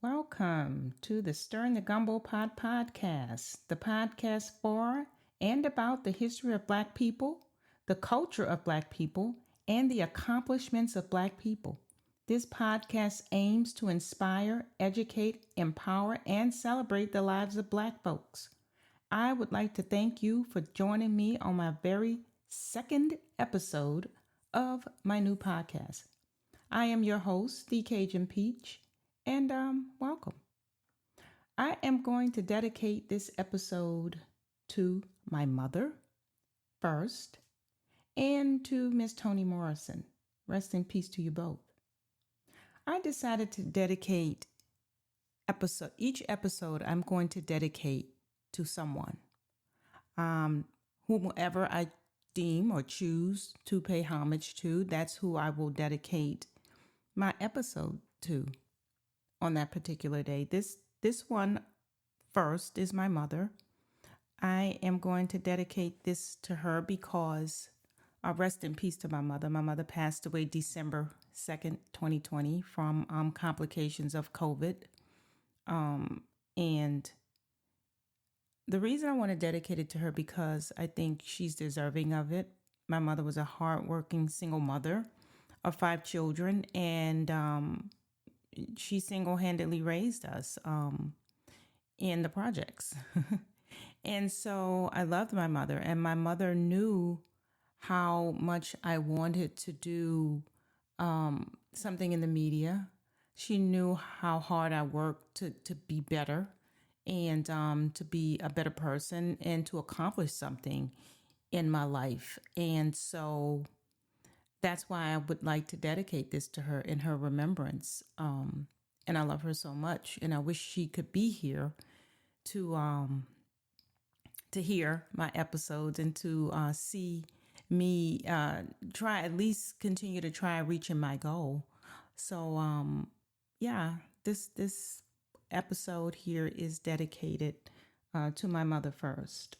Welcome to the Stirring the Gumbo Pot podcast, the podcast for and about the history of Black people, the culture of Black people, and the accomplishments of Black people. This podcast aims to inspire, educate, empower, and celebrate the lives of Black folks. I would like to thank you for joining me on my very second episode of my new podcast. I am your host, the Cajun Peach, and welcome. I am going to dedicate this episode to my mother first and to Miss Toni Morrison. Rest in peace to you both. I decided to dedicate each episode I'm going to dedicate to someone, whomever I deem or choose to pay homage to. That's who I will dedicate my episode to on that particular day. This one first is my mother. I am going to dedicate this to her because rest in peace to my mother. My mother passed away December 2nd, 2020 from complications of COVID. And the reason I want to dedicate it to her because I think she's deserving of it. My mother was a hardworking single mother of 5 children, and she single-handedly raised us in the projects. And so I loved my mother, and my mother knew how much I wanted to do something in the media. She knew how hard I worked to be better and to be a better person and to accomplish something in my life. And so that's why I would like to dedicate this to her in her remembrance. And I love her so much, and I wish she could be here to hear my episodes and to see me try at least continue to try reaching my goal. So this episode here is dedicated to my mother first.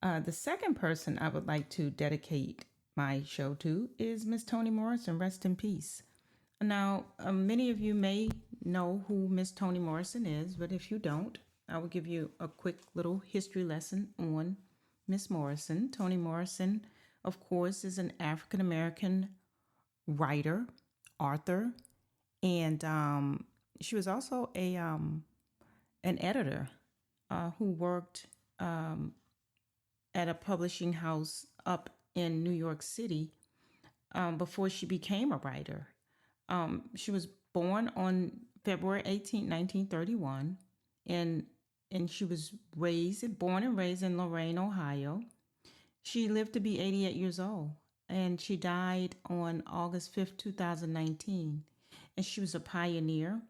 The second person I would like to dedicate my show to is Miss Toni Morrison. Rest in peace. Now, many of you may know who Miss Toni Morrison is, but if you don't, I will give you a quick little history lesson on Miss Morrison. Toni Morrison, of course, is an African-American writer, author, and she was also an editor who worked at a publishing house up in New York City before she became a writer. She was born on February 18, 1931, and she was born and raised in Lorain, Ohio. She lived to be 88 years old, and she died on August 5th, 2019. And she was a pioneer,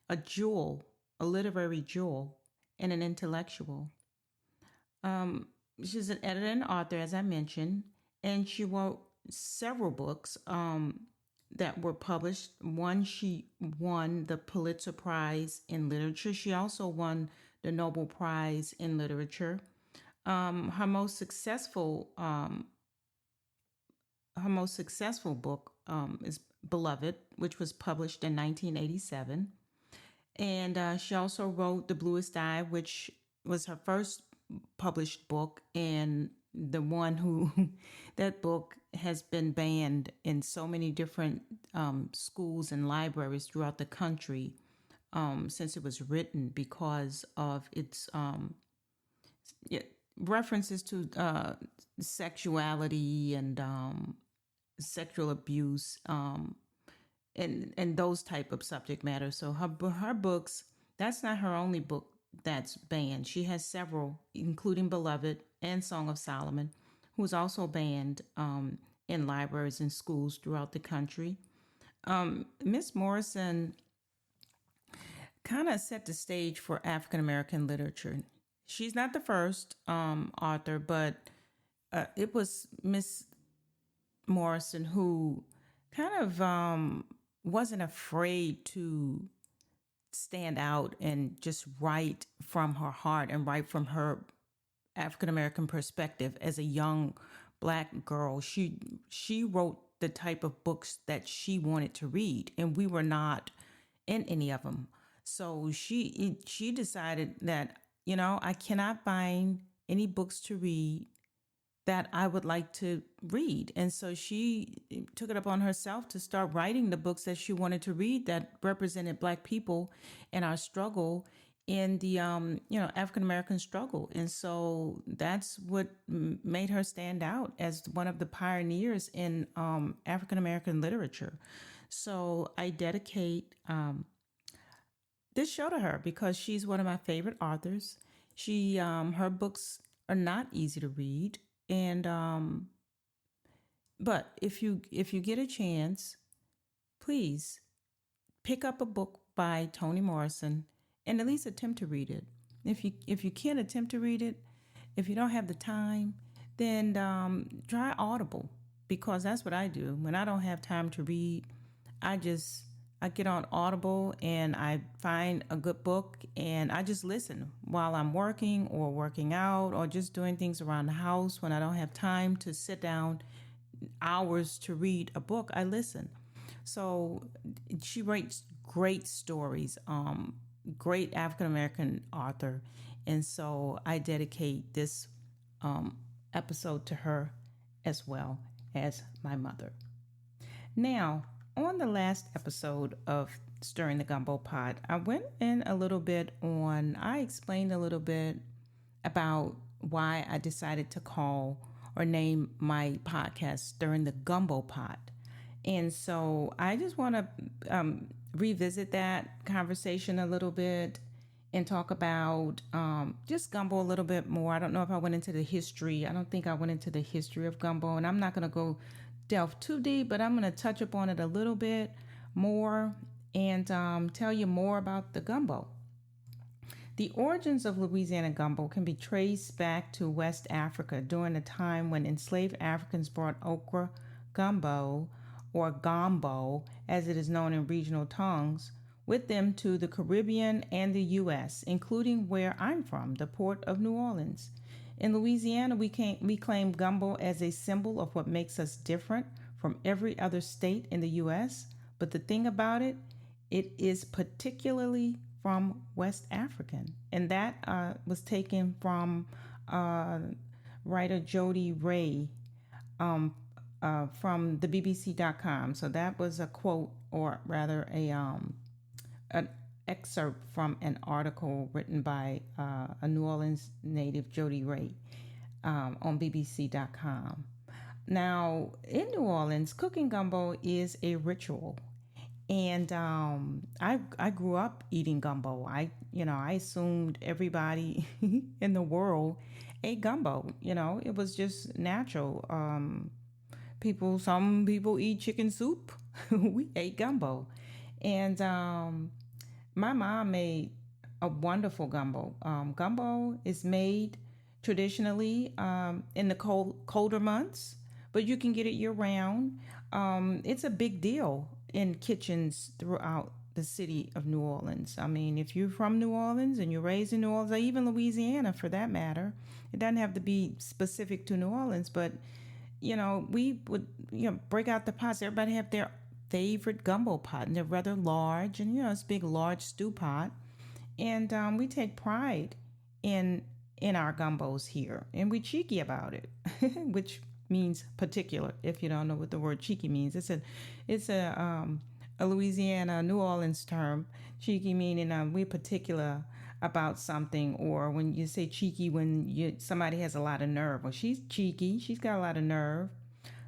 a jewel, a literary jewel, and an intellectual. She's an editor and author, as I mentioned, and she wrote several books that were published. One, she won the Pulitzer Prize in Literature. She also won the Nobel Prize in Literature. Her most successful book is Beloved, which was published in 1987. And she also wrote The Bluest Eye, which was her first published book, and the one who that book has been banned in so many different schools and libraries throughout the country since it was written because of its references to sexuality and sexual abuse and those type of subject matter. So her books, that's not her only book that's banned. She has several, including Beloved and Song of Solomon, who's also banned in libraries and schools throughout the country. Miss Morrison kind of set the stage for African American literature. She's not the first author, but it was Miss Morrison who kind of wasn't afraid to stand out and just write from her heart and write from her African American perspective as a young Black girl. She wrote the type of books that she wanted to read, and we were not in any of them. So she decided that, I cannot find any books to read that I would like to read. And so she took it upon herself to start writing the books that she wanted to read that represented Black people and our struggle in the African American struggle. And so that's what made her stand out as one of the pioneers in African American literature. So I dedicate this show to her because she's one of my favorite authors. Her books are not easy to read, and but if you get a chance, please pick up a book by Toni Morrison and at least attempt to read it. If you can't attempt to read it, if you don't have the time, then try Audible, because that's what I do when I don't have time to read. I get on Audible and I find a good book and I just listen while I'm working or working out or just doing things around the house. When I don't have time to sit down hours to read a book, I listen. So she writes great stories, great African American author. And so I dedicate this episode to her as well as my mother. Now, on the last episode of Stirring the Gumbo Pot, I explained a little bit about why I decided to call or name my podcast Stirring the Gumbo Pot. And so I just want to revisit that conversation a little bit and talk about just gumbo a little bit more. I don't know if I went into the history. I don't think I went into the history of gumbo, and I'm not going to go delve too deep, but I'm going to touch upon it a little bit more and tell you more about the gumbo. The origins of Louisiana gumbo can be traced back to West Africa during a time when enslaved Africans brought okra gumbo, or gombo as it is known in regional tongues, with them to the Caribbean and the U.S., including where I'm from, the port of New Orleans. In Louisiana, we claim gumbo as a symbol of what makes us different from every other state in the U.S. But the thing about it, it is particularly from West African. And that was taken from writer Jody Ray from the BBC.com. So that was a quote, or rather an excerpt from an article written by a New Orleans native, Jody Ray, on BBC.com. Now, in New Orleans, cooking gumbo is a ritual. And I grew up eating gumbo. I assumed everybody in the world ate gumbo. It was just natural. Some people eat chicken soup. We ate gumbo. And my mom made a wonderful gumbo. Gumbo is made traditionally in the colder months, but you can get it year round. It's a big deal in kitchens throughout the city of New Orleans. I mean, if you're from New Orleans and you're raised in New Orleans, or even Louisiana for that matter, it doesn't have to be specific to New Orleans, but we would break out the pots. Everybody have their favorite gumbo pot, and they're rather large, and it's a big, large stew pot. And we take pride in our gumbos here, and we cheeky about it, which means particular. If you don't know what the word cheeky means, it's a Louisiana, New Orleans term. Cheeky meaning we're particular about something, or when you say cheeky, when somebody has a lot of nerve. Well, she's cheeky. She's got a lot of nerve.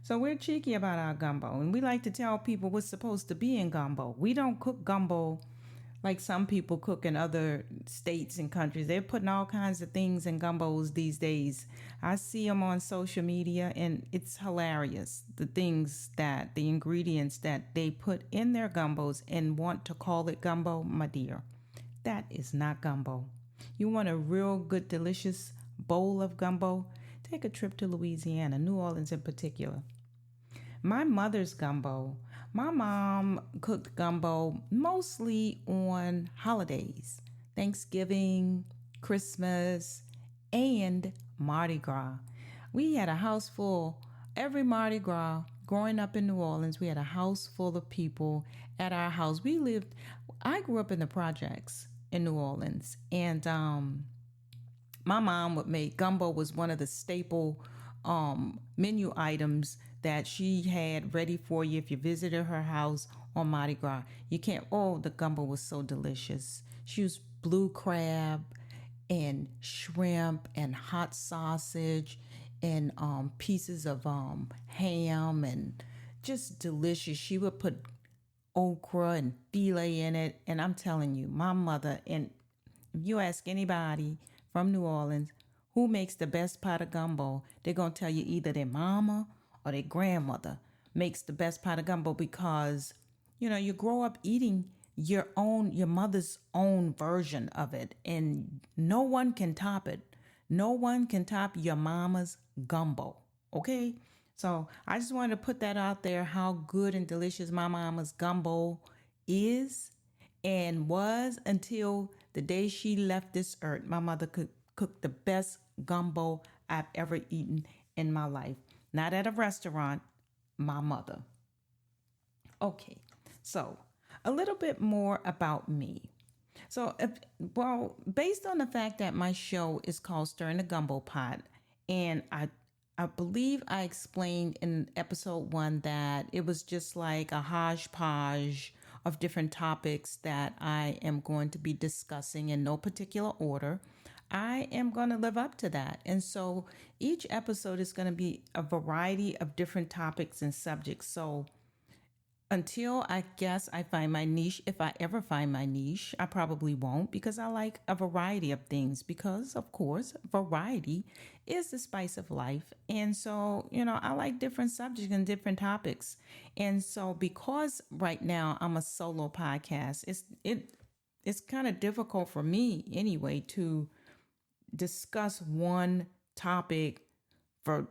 So we're cheeky about our gumbo, and we like to tell people what's supposed to be in gumbo. We don't cook gumbo like some people cook in other states and countries. They're putting all kinds of things in gumbos these days. I see them on social media, and it's hilarious. The ingredients that they put in their gumbos and want to call it gumbo, my dear. That is not gumbo. You want a real good, delicious bowl of gumbo? Take a trip to Louisiana, New Orleans in particular. My mother's gumbo. My mom cooked gumbo mostly on holidays, Thanksgiving, Christmas, and Mardi Gras. We had a house full every Mardi Gras. Growing up in New Orleans, we had a house full of people at our house. I grew up in the projects in New Orleans, and my mom would make gumbo was one of the staple menu items that she had ready for you if you visited her house on Mardi Gras. You can't. Oh, the gumbo was so delicious. She used blue crab and shrimp and hot sausage and pieces of ham and just delicious. She would put okra and filet in it. And I'm telling you, my mother, and if you ask anybody from New Orleans who makes the best pot of gumbo, they're going to tell you either their mama or their grandmother makes the best pot of gumbo because, you grow up eating your mother's own version of it, and no one can top it. No one can top your mama's gumbo. Okay? So I just wanted to put that out there how good and delicious my mama's gumbo is and was until the day she left this earth. My mother could cook the best gumbo I've ever eaten in my life. Not at a restaurant, my mother. Okay, so a little bit more about me. So, based on the fact that my show is called Stirring the Gumbo Pot, and I believe I explained in episode one that it was just like a hodgepodge of different topics that I am going to be discussing in no particular order. I am going to live up to that. And so each episode is going to be a variety of different topics and subjects. So until I guess I find my niche, if I ever find my niche, I probably won't because I like a variety of things because, of course, variety is the spice of life. And so, I like different subjects and different topics. And so because right now I'm a solo podcast, it's kind of difficult for me anyway to discuss one topic for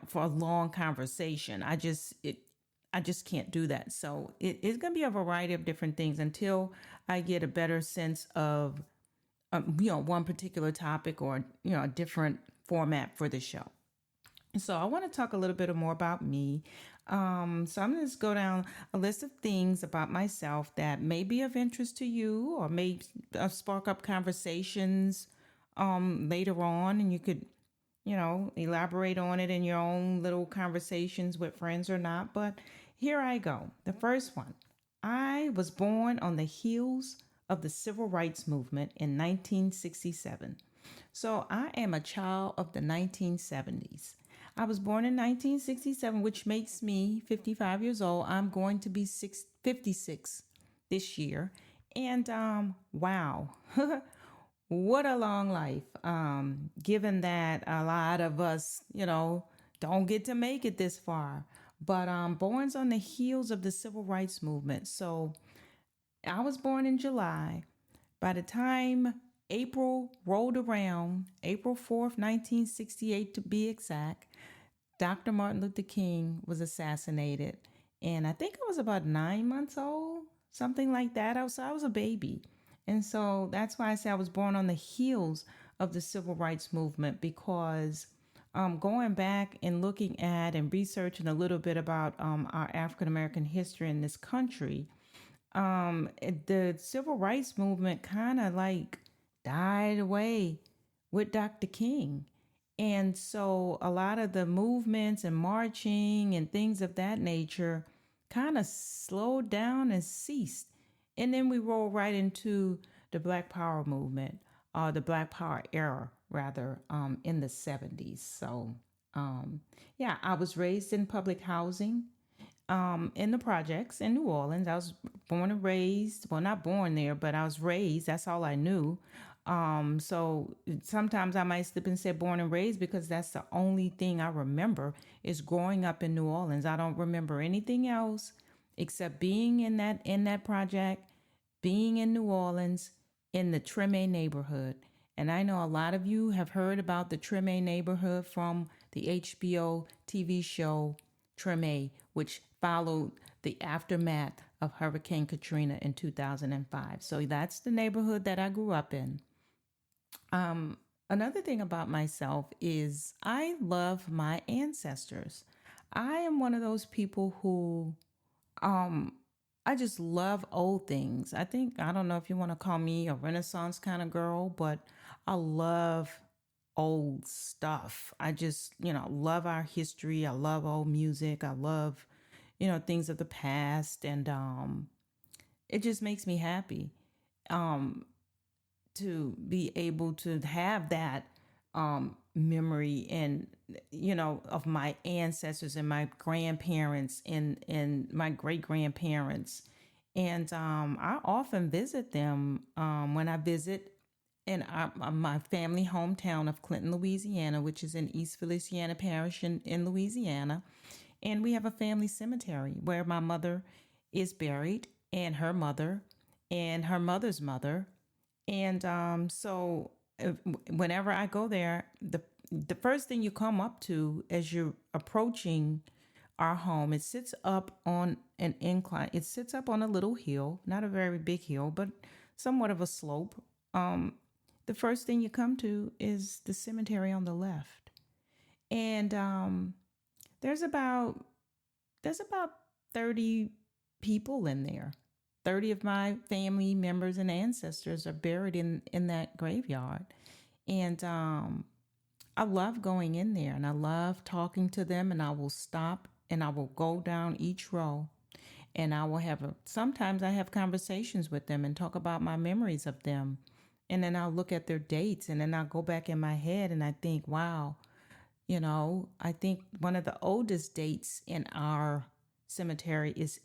for a long conversation. I just can't do that. So it's going to be a variety of different things until I get a better sense of one particular topic or a different format for the show. So I want to talk a little bit more about me. So I'm going to just go down a list of things about myself that may be of interest to you or may spark up conversations later on, and you could elaborate on it in your own little conversations with friends or not. But here I go. The first one. I was born on the heels of the Civil Rights Movement in 1967. So I am a child of the 1970s. I was born in 1967, which makes me 55 years old. I'm going to be 56 this year. And wow. What a long life. Given that a lot of us, don't get to make it this far. But born's on the heels of the Civil Rights Movement. So I was born in July. By the time April rolled around, April 4th, 1968 to be exact, Dr. Martin Luther King was assassinated. And I think I was about 9 months old, something like that. I was a baby. And so that's why I say I was born on the heels of the Civil Rights Movement because going back and looking at and researching a little bit about our African American history in this country, the Civil Rights Movement kind of like died away with Dr. King. And so a lot of the movements and marching and things of that nature kind of slowed down and ceased. And then we roll right into the Black Power movement, the Black Power era, rather, in the 70s. So, yeah, I was raised in public housing in the projects in New Orleans. I was born and raised, well, not born there, but I was raised. That's all I knew. So sometimes I might slip and say born and raised because that's the only thing I remember is growing up in New Orleans. I don't remember anything else except being in that project, being in New Orleans, in the Treme neighborhood. And I know a lot of you have heard about the Treme neighborhood from the HBO TV show Treme, which followed the aftermath of Hurricane Katrina in 2005. So that's the neighborhood that I grew up in. Another thing about myself is I love my ancestors. I am one of those people who I just love old things. I think, I don't know if you want to call me a Renaissance kind of girl, but I love old stuff. I just, love our history. I love old music. I love, things of the past. And it just makes me happy to be able to have that memory and of my ancestors and my grandparents and my great grandparents, and I often visit them when I visit in my family hometown of Clinton, Louisiana, which is in East Feliciana Parish in Louisiana. And we have a family cemetery where my mother is buried, and her mother's mother. And whenever I go there, the first thing you come up to as you're approaching our home, it sits up on an incline. It sits up on a little hill, not a very big hill, but somewhat of a slope. The first thing you come to is the cemetery on the left, and there's about there's about 30 people in there. 30 of my family members and ancestors are buried in that graveyard. And I love going in there and I love talking to them, and I will stop and I will go down each row, and I will sometimes I have conversations with them and talk about my memories of them. And then I'll look at their dates, and then I'll go back in my head and I think, wow, I think one of the oldest dates in our cemetery is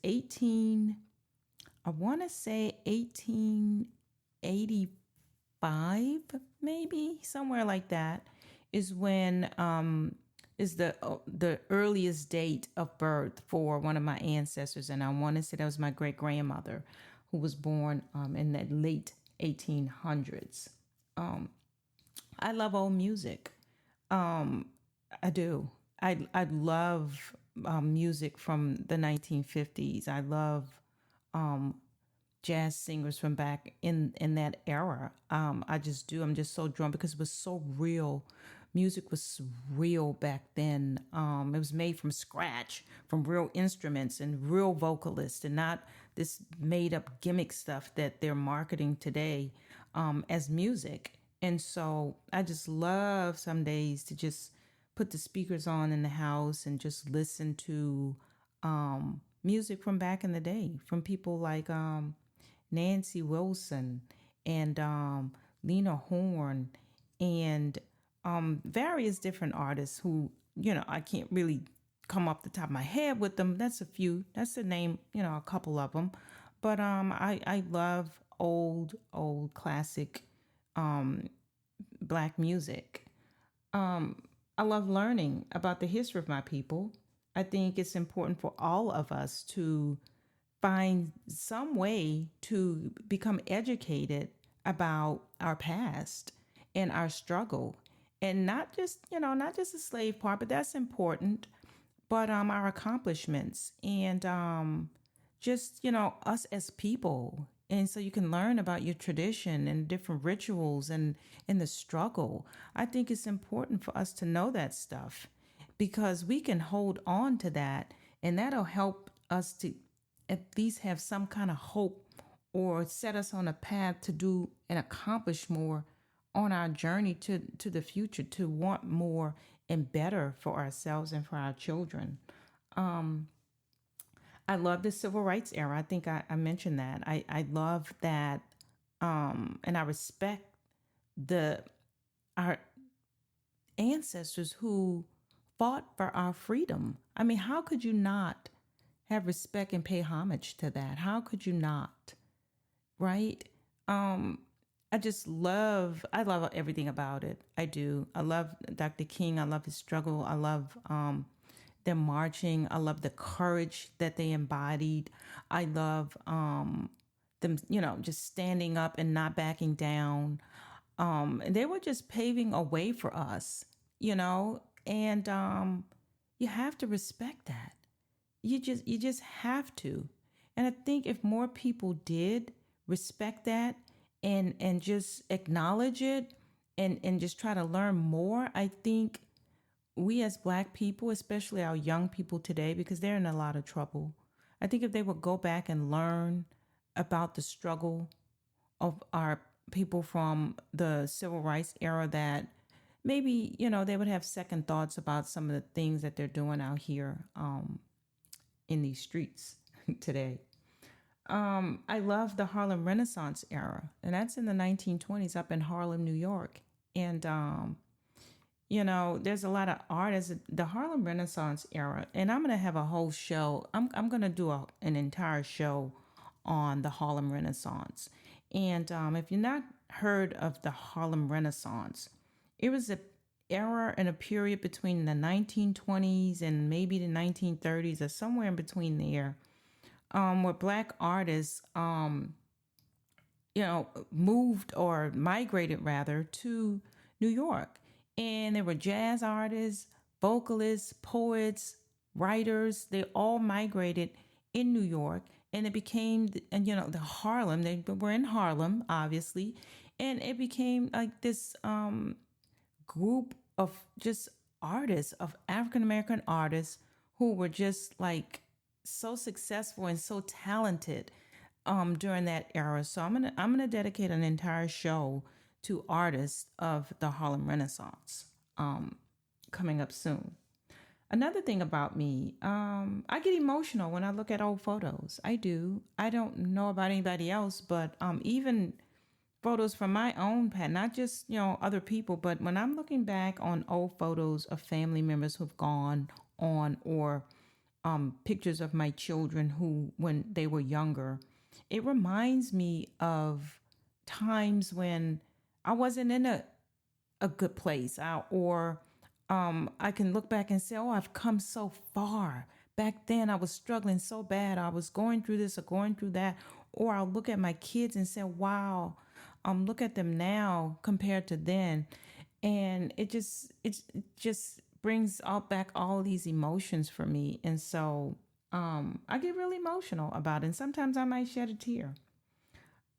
I want to say 1885, maybe somewhere like that, is when is the earliest date of birth for one of my ancestors, and I want to say that was my great grandmother, who was born in the late 1800s. I love old music. Um, I do. I love music from the 1950s. I love um, jazz singers from back in that era. I just do. I'm just so drawn because it was so real. Music was real back then. It was made from scratch, from real instruments and real vocalists, and not this made up gimmick stuff that they're marketing today as music. And so I just love some days to just put the speakers on in the house and just listen to music from back in the day, from people like Nancy Wilson and Lena Horne and various different artists who, I can't really come off the top of my head with them. That's a few. That's the name, a couple of them. But I love old classic black music. I love learning about the history of my people. I think it's important for all of us to find some way to become educated about our past and our struggle, and not just the slave part, but that's important, but our accomplishments, and just us as people. And so you can learn about your tradition and different rituals and the struggle. I think it's important for us to know that stuff, because we can hold on to that, and that'll help us to at least have some kind of hope, or set us on a path to do and accomplish more on our journey to the future, to want more and better for ourselves and for our children. Um, I love the civil rights era. I think I mentioned that. I love that, and I respect the our ancestors who fought for our freedom. I mean, how could you not have respect and pay homage to that? How could you not? Right? Um, I love everything about it. I do. I love Dr. King. I love his struggle. I love them marching. I love the courage that they embodied. I love them, just standing up and not backing down. And they were just paving a way for us, and you have to respect that. You just have to. And I think if more people did respect that and just acknowledge it and just try to learn more, I think we as black people, especially our young people today, because they're in a lot of trouble. I think if they would go back and learn about the struggle of our people from the civil rights era, that maybe, they would have second thoughts about some of the things that they're doing out here in these streets today. I love the Harlem Renaissance era, and that's in the 1920s up in Harlem, New York. And there's a lot of artists, the Harlem Renaissance era, and I'm gonna have a whole show. I'm gonna do an entire show on the Harlem Renaissance. And if you're not heard of the Harlem Renaissance, it was a era and a period between the 1920s and maybe the 1930s or somewhere in between there, where black artists moved or migrated rather to New York. And there were jazz artists, vocalists, poets, writers. They all migrated in New York, and it became, and the Harlem. They were in Harlem, obviously, and it became like this group of just artists, of African American artists who were just like so successful and so talented during that era. So I'm gonna dedicate an entire show to artists of the Harlem Renaissance coming up soon. Another thing about me, I get emotional when I look at old photos. I do. I don't know about anybody else, but even photos from my own past, not just other people, but when I'm looking back on old photos of family members who've gone on, or pictures of my children who, when they were younger, it reminds me of times when I wasn't in a good place, or I can look back and say, oh, I've come so far. Back then, I was struggling so bad. I was going through this or going through that. Or I'll look at my kids and say, wow, look at them now compared to then. And it just brings back all these emotions for me. And so I get really emotional about it. And sometimes I might shed a tear.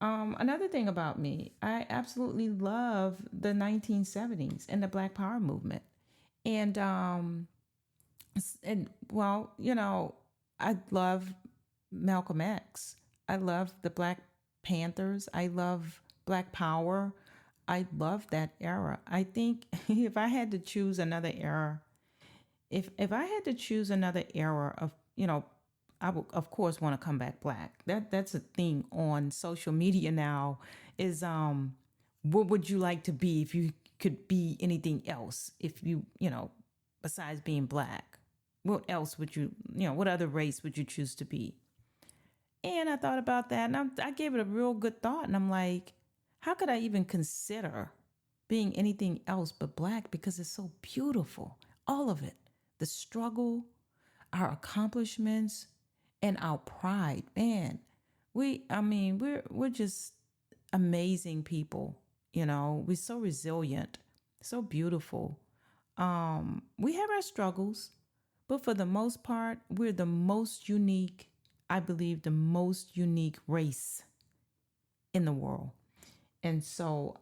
Another thing about me, I absolutely love the 1970s and the Black Power movement. And well, I love Malcolm X. I love the Black Panthers. I love Black Power. I love that era. I think if I had to choose another era, if I had to choose another era of, I would of course want to come back black. That's a thing on social media now, is what would you like to be if you could be anything else? If besides being black, what else would what other race would you choose to be? And I thought about that, and I gave it a real good thought, and I'm like, how could I even consider being anything else but black? Because it's so beautiful, all of it, the struggle, our accomplishments, and our pride. Man, we're just amazing people. We're so resilient, so beautiful. We have our struggles, but for the most part, we're the most unique, I believe, the most unique race in the world. And so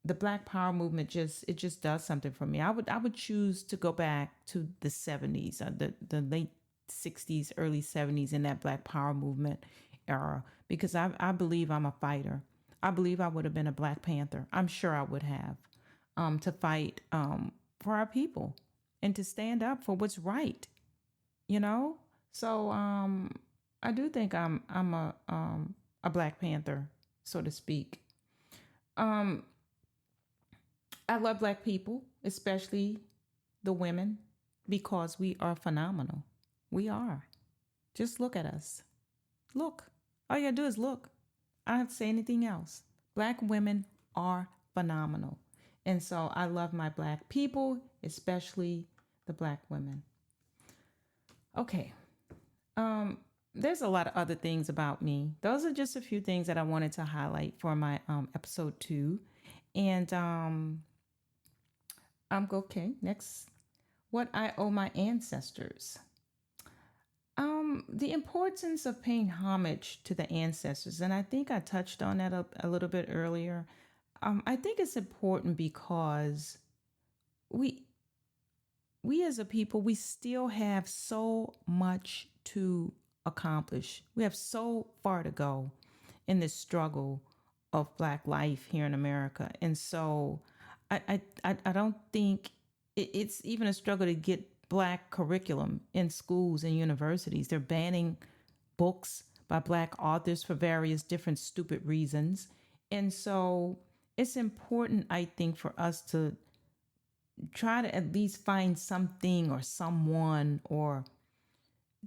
the Black Power movement just does something for me. I would choose to go back to the 70s, the late 60s, early 70s, in that Black Power movement era, because I believe I'm a fighter. I believe I would have been a Black Panther. I'm sure I would have, to fight for our people and to stand up for what's right. You know, so I do think I'm a Black Panther, so to speak. Um, I love Black people, especially the women, because we are phenomenal. We are. Just look at us. Look. All you gotta do is look. I don't have to say anything else. Black women are phenomenal. And so I love my Black people, especially the Black women. Okay. There's a lot of other things about me. Those are just a few things that I wanted to highlight for my episode 2. And I'm okay. Next, what I owe my ancestors. The importance of paying homage to the ancestors, and I think I touched on that a little bit earlier. I think it's important because we we as a people, we still have so much to accomplish. We have so far to go in this struggle of Black life here in America. And so I don't think it's even a struggle to get Black curriculum in schools and universities. They're banning books by Black authors for various different stupid reasons. And so it's important, I think, for us to try to at least find something or someone, or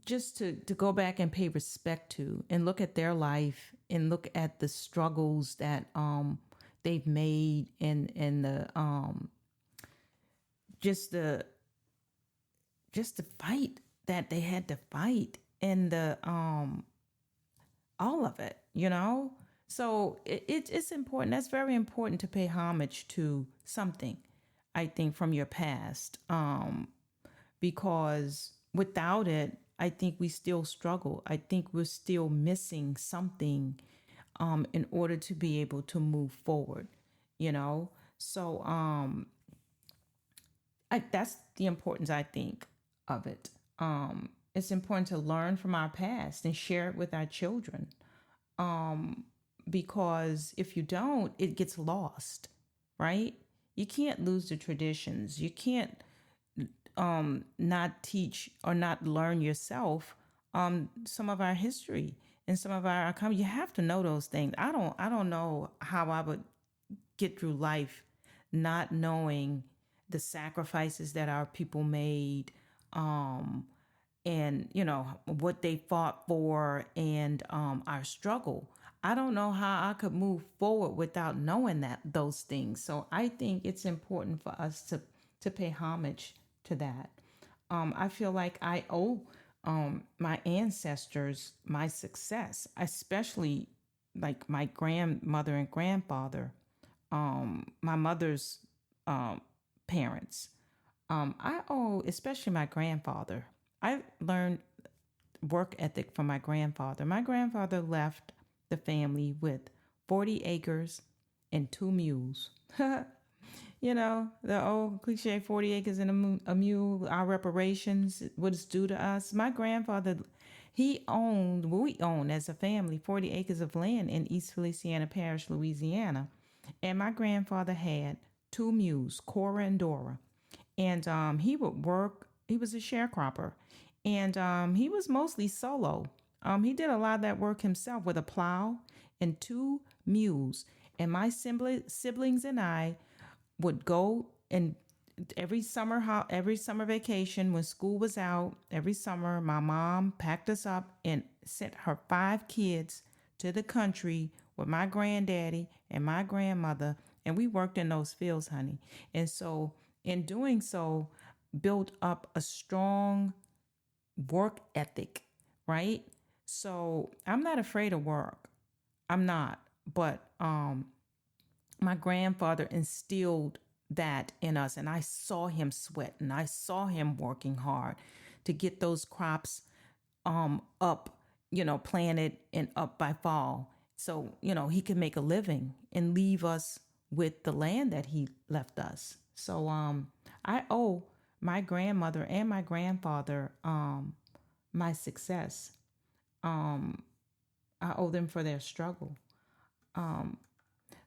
just to go back and pay respect to and look at their life and look at the struggles that they've made, and the just the just the fight that they had to fight, and the all of it, you know. So it's important. That's very important to pay homage to something, I think, from your past, because without it, I think we still struggle. I think we're still missing something in order to be able to move forward, you know. So that's the importance, I think, of it. It's important to learn from our past and share it with our children, because if you don't, it gets lost, right? You can't lose the traditions. You can't not teach or not learn yourself some of our history and some of our you have to know those things. I don't know how I would get through life not knowing the sacrifices that our people made, and you know what they fought for, and our struggle. I don't know how I could move forward without knowing that those things. So I think it's important for us to pay homage to that. I feel like I owe my ancestors my success, especially like my grandmother and grandfather, my mother's parents. I owe, especially my grandfather. I learned work ethic from my grandfather. My grandfather left the family with 40 acres and 2 mules. You know, the old cliche 40 acres and a mule, our reparations, what is due to us. My grandfather, he owned, well, we owned as a family, 40 acres of land in East Feliciana Parish, Louisiana. And my grandfather had 2 mules, Cora and Dora. And he would work, he was a sharecropper. And he was mostly solo. He did a lot of that work himself with a plow and 2 mules. And my siblings and I would go, and every summer vacation when school was out, every summer my mom packed us up and sent her 5 kids to the country with my granddaddy and my grandmother, and we worked in those fields, honey. And so in doing so, built up a strong work ethic, right? So I'm not afraid of work. I'm not. But my grandfather instilled that in us, and I saw him sweat, and I saw him working hard to get those crops up, planted and up by fall. So, he could make a living and leave us with the land that he left us. So I owe my grandmother and my grandfather my success. I owe them for their struggle.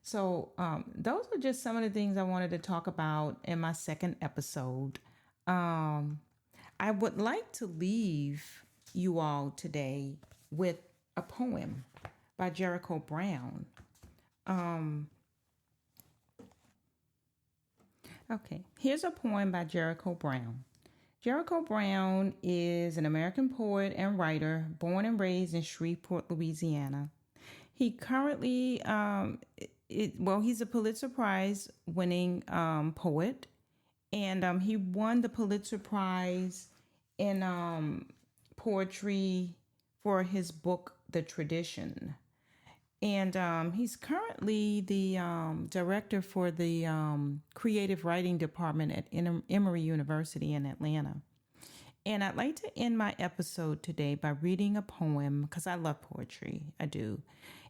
So those are just some of the things I wanted to talk about in my second episode. I would like to leave you all today with a poem by Jericho Brown. Okay, here's a poem by Jericho Brown. Jericho Brown is an American poet and writer born and raised in Shreveport, Louisiana. He currently, he's a Pulitzer Prize winning poet, and he won the Pulitzer Prize in poetry for his book, The Tradition. And he's currently the director for the creative writing department at Emory University in Atlanta. And I'd like to end my episode today by reading a poem, because I love poetry. I do.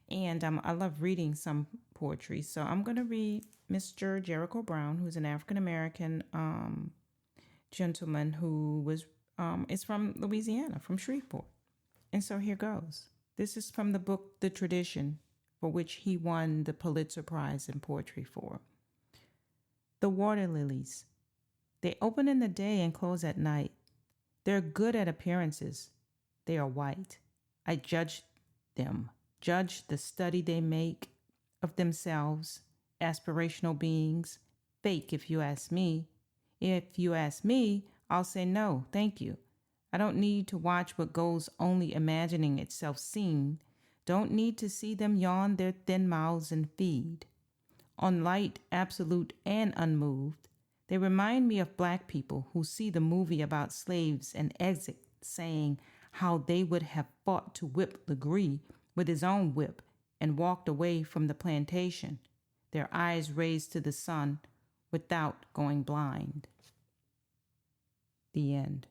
And I love reading some poetry. So I'm going to read Mr. Jericho Brown, who's an African-American gentleman who is from Louisiana, from Shreveport. And so here goes. This is from the book The Tradition, for which he won the Pulitzer Prize in poetry for. The water lilies. They open in the day and close at night. They're good at appearances. They are white. I judge them, judge the study they make of themselves, aspirational beings, fake if you ask me. If you ask me, I'll say no, thank you. I don't need to watch what goes only imagining itself seen. Don't need to see them yawn their thin mouths and feed. On light, absolute, and unmoved, they remind me of black people who see the movie about slaves and exit saying how they would have fought to whip Legree with his own whip and walked away from the plantation, their eyes raised to the sun without going blind. The end.